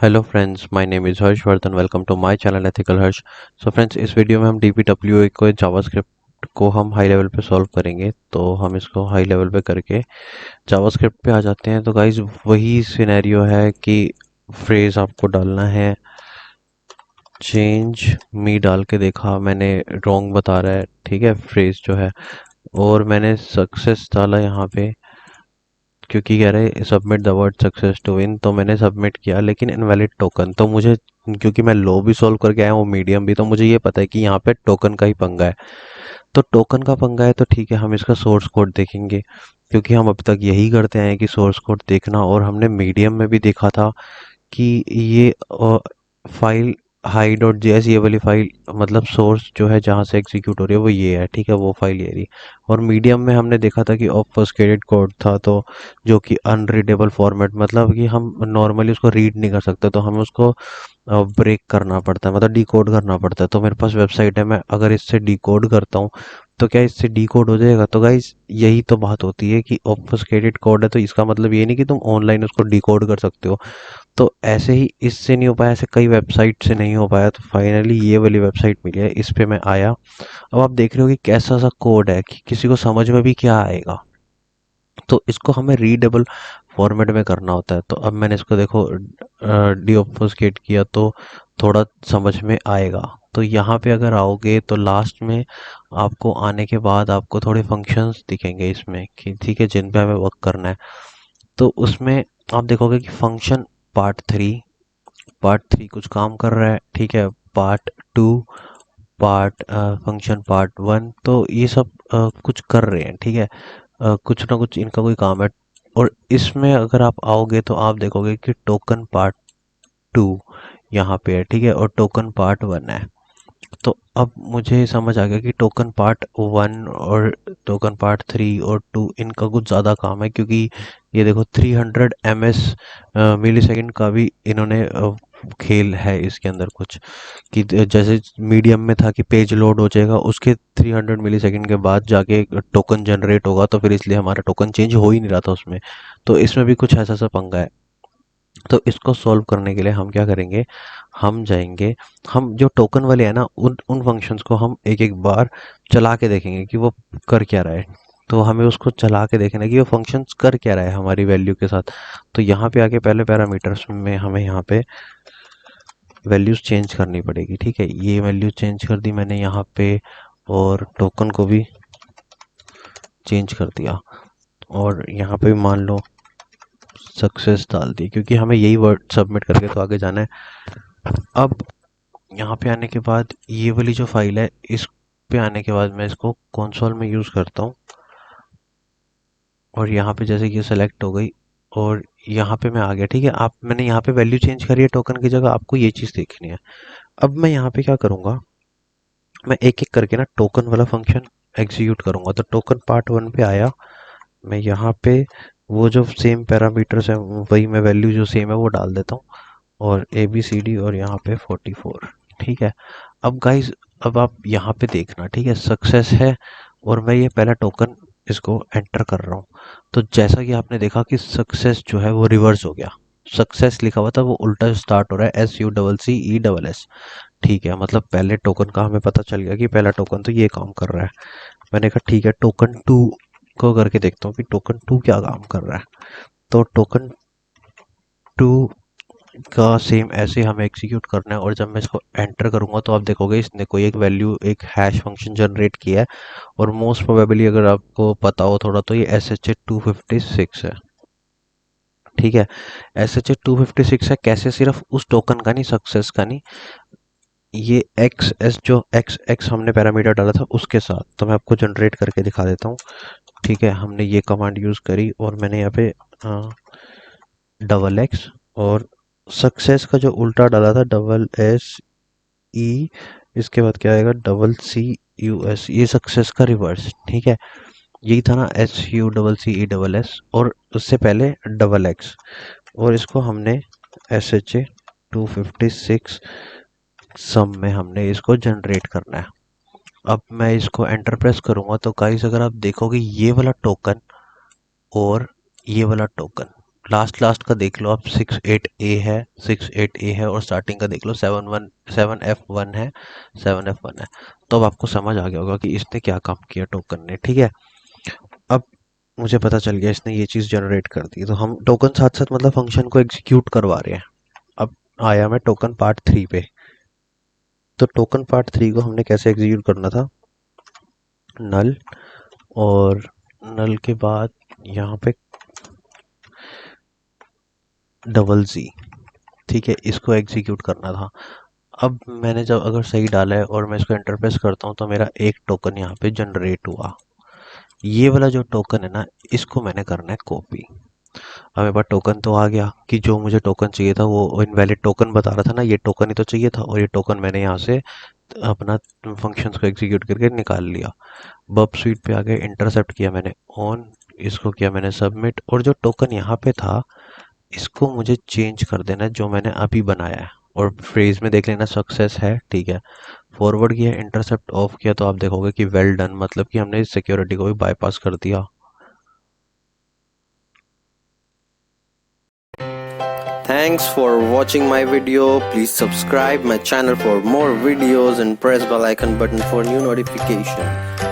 Hello friends, my name is Harshvardhan. Welcome to my channel ethical Harsh. So friends, इस video में हम डीपीडब्ल्यूए को JavaScript को हम हाई लेवल पे सॉल्व करेंगे। तो हम इसको हाई लेवल पे करके जावास्क्रिप्ट पे आ जाते हैं। तो गाइज वही सिनेरियो है कि फ्रेज आपको डालना है। चेंज मी डाल के देखा मैंने, रॉन्ग बता रहा है, ठीक है, फ्रेज जो है। और मैंने सक्सेस डाला यहाँ पे क्योंकि कह रहे हैं submit the word success to win. तो मैंने सबमिट किया, लेकिन इनवैलिड टोकन। तो मुझे, क्योंकि मैं लो भी सॉल्व करके आया हूँ मीडियम भी, तो मुझे ये पता है कि यहाँ पे टोकन का ही पंगा है। तो टोकन का पंगा है तो ठीक है, हम इसका सोर्स कोड देखेंगे, क्योंकि हम अब तक यही करते आए हैं कि सोर्स कोड देखना। और हमने मीडियम में भी देखा था कि ये फाइल हाई डॉट जेएस, ये वाली फाइल मतलब सोर्स जो है जहाँ से एग्जीक्यूट हो रही है वो ये है, ठीक है, वो फाइल ये रही। और मीडियम में हमने देखा था कि ऑब्फस्केटेड कोड था, तो जो कि अनरीडेबल फॉर्मेट, मतलब कि हम नॉर्मली उसको रीड नहीं कर सकते, तो हमें उसको ब्रेक करना पड़ता है, मतलब डिकोड करना पड़ता है। तो मेरे पास वेबसाइट है, मैं अगर इससे डिकोड करता हूँ तो क्या इससे डिकोड हो जाएगा? तो गाइज यही तो बात होती है कि ऑब्फस्केटेड कोड है, तो इसका मतलब ये नहीं कि तुम ऑनलाइन उसको डिकोड कर सकते हो। तो ऐसे ही इससे नहीं हो पाया, ऐसे कई वेबसाइट से नहीं हो पाया, तो फाइनली ये वाली वेबसाइट मिली है, इस पे मैं आया। अब आप देख रहे हो कि कैसा सा कोड है कि किसी को समझ में भी क्या आएगा। तो इसको हमें रीडेबल फॉर्मेट में करना होता है। तो अब मैंने इसको देखो डीऑब्फस्केट किया, तो थोड़ा समझ में आएगा। तो यहाँ पे अगर आओगे तो लास्ट में आपको आने के बाद आपको थोड़े फंक्शंस दिखेंगे इसमें कि ठीक है, जिन पे हमें वर्क करना है। तो उसमें आप देखोगे कि फंक्शन पार्ट थ्री कुछ काम कर रहा है, ठीक है। Part two, part function part one, तो ये सब कुछ कर रहे हैं, ठीक है। कुछ ना कुछ इनका कोई काम है। और इसमें अगर आप आओगे तो आप देखोगे कि टोकन पार्ट टू यहाँ पे है, ठीक है, और टोकन पार्ट वन है। तो अब मुझे समझ आ गया कि टोकन पार्ट वन और टोकन पार्ट थ्री और टू, इनका कुछ ज़्यादा काम है, क्योंकि ये देखो 300 ms मिली सेकेंड का भी इन्होंने खेल है इसके अंदर कुछ, कि जैसे मीडियम में था कि पेज लोड हो जाएगा, उसके 300 मिली सेकेंड के बाद जाके टोकन जनरेट होगा, तो फिर इसलिए हमारा टोकन चेंज हो ही नहीं रहा था उसमें। तो इसमें भी कुछ ऐसा सा पंगा है। तो इसको सॉल्व करने के लिए हम क्या करेंगे, हम जाएंगे, हम जो टोकन वाले हैं ना, उन उन फंक्शंस को हम एक एक बार चला के देखेंगे कि वो कर क्या रहा है। तो हमें उसको चला के देखना है कि वो फंक्शंस कर क्या रहा है हमारी वैल्यू के साथ। तो यहाँ पे आके पहले पैरामीटर्स में हमें यहाँ पे वैल्यूज चेंज करनी पड़ेगी, ठीक है। ये वैल्यू चेंज कर दी मैंने यहाँ पे, और टोकन को भी चेंज कर दिया, और यहाँ पे मान लो सक्सेस डाल दी, क्योंकि हमें यही वर्ड सबमिट करके तो आगे जाना है। अब यहाँ पे आने के बाद ये वाली जो फाइल है, इस पे आने के बाद मैं इसको कंसोल में यूज़ करता हूँ। और यहाँ पे जैसे ये सेलेक्ट हो गई, और यहाँ पे मैं आ गया, ठीक है। आप, मैंने यहाँ पे वैल्यू चेंज करी है टोकन की जगह, आपको ये चीज़ देखनी है। अब मैं यहाँ पे क्या करूँगा, मैं एक एक करके ना टोकन वाला फंक्शन एग्जीक्यूट करूँगा। तो टोकन पार्ट वन पे आया, मैं यहाँ पे वो जो सेम पैरामीटर्स है, वही मैं वैल्यू जो सेम है वो डाल देता हूँ, और ए बी सी डी, और यहाँ पे 44, ठीक है। अब गाइज, अब आप यहाँ पे देखना, ठीक है, सक्सेस है, और मैं ये पहला टोकन इसको एंटर कर रहा हूँ। तो जैसा कि आपने देखा कि सक्सेस जो है वो रिवर्स हो गया। सक्सेस लिखा हुआ था, वो उल्टा स्टार्ट हो रहा है, SUCCE, ठीक है। मतलब पहले टोकन का हमें पता चल गया कि पहला टोकन तो ये काम कर रहा है। मैंने कहा ठीक है, टोकन टू को करके देखता हूँ कि टोकन टू क्या काम कर रहा है। तो टोकन टू का सेम ऐसे हमें एग्जीक्यूट करना है, और जब मैं इसको एंटर करूंगा तो आप देखोगे इसने कोई एक वैल्यू, एक हैश फंक्शन जनरेट किया है। और मोस्ट प्रोबेबली अगर आपको पता हो थोड़ा, तो ये SHA-256 है, ठीक है। SHA-256 है कैसे, सिर्फ उस टोकन का नहीं, सक्सेस का नहीं, ये एक्स एस जो एक्स एक्स हमने पैरामीटर डाला था उसके साथ। तो मैं आपको जनरेट करके दिखा देता हूँ, ठीक है। हमने ये कमांड यूज़ करी, और मैंने यहाँ पे XXX, और सक्सेस का जो उल्टा डाला था SSE, इसके बाद क्या आएगा, CCUS, ये सक्सेस का रिवर्स, ठीक है। यही था ना, SUCCESS, और उससे पहले XX। और इसको हमने SHA-256 सम में हमने इसको जनरेट करना है। अब मैं इसको एंटर प्रेस करूंगा, तो गाइस अगर आप देखोगे ये वाला टोकन और ये वाला टोकन, लास्ट का देख लो आप, 68A है, 68A है, और स्टार्टिंग का देख लो 7F1 है, 7F1 है। तो अब आपको समझ आ गया होगा कि इसने क्या काम किया टोकन ने, ठीक है। अब मुझे पता चल गया इसने ये चीज़ जनरेट कर दी, तो हम टोकन साथ साथ मतलब फंक्शन को एग्जीक्यूट करवा रहे हैं। अब आया मैं टोकन पार्ट 3 पे। तो टोकन पार्ट 3 को हमने कैसे एग्जीक्यूट करना था, नल, और नल के बाद यहाँ पे डबल जी, ठीक है, इसको एग्जीक्यूट करना था। अब मैंने जब अगर सही डाला है और मैं इसको इंटरप्रेस करता हूँ तो मेरा एक टोकन यहाँ पे जनरेट हुआ। ये वाला जो टोकन है ना, इसको मैंने करना है कॉपी। अब मेरे पास टोकन तो आ गया कि जो मुझे टोकन चाहिए था वो इनवैलिड टोकन बता रहा था ना, ये टोकन ही तो चाहिए था, और ये टोकन मैंने यहाँ से अपना फंक्शंस को एग्जीक्यूट करके निकाल लिया। बब स्वीट पे आके इंटरसेप्ट किया मैंने ऑन, इसको किया मैंने सबमिट, और जो टोकन यहाँ पे था इसको मुझे चेंज कर देना है जो मैंने अभी बनाया है, और फ्रेज में देख लेना सक्सेस है, ठीक है। फॉरवर्ड किया, इंटरसेप्ट ऑफ किया, तो आप देखोगे कि वेल डन, मतलब कि हमने इस सिक्योरिटी को भी बाईपास कर दिया। Thanks for watching my video. Please subscribe my channel for more videos and press bell icon button for new notification.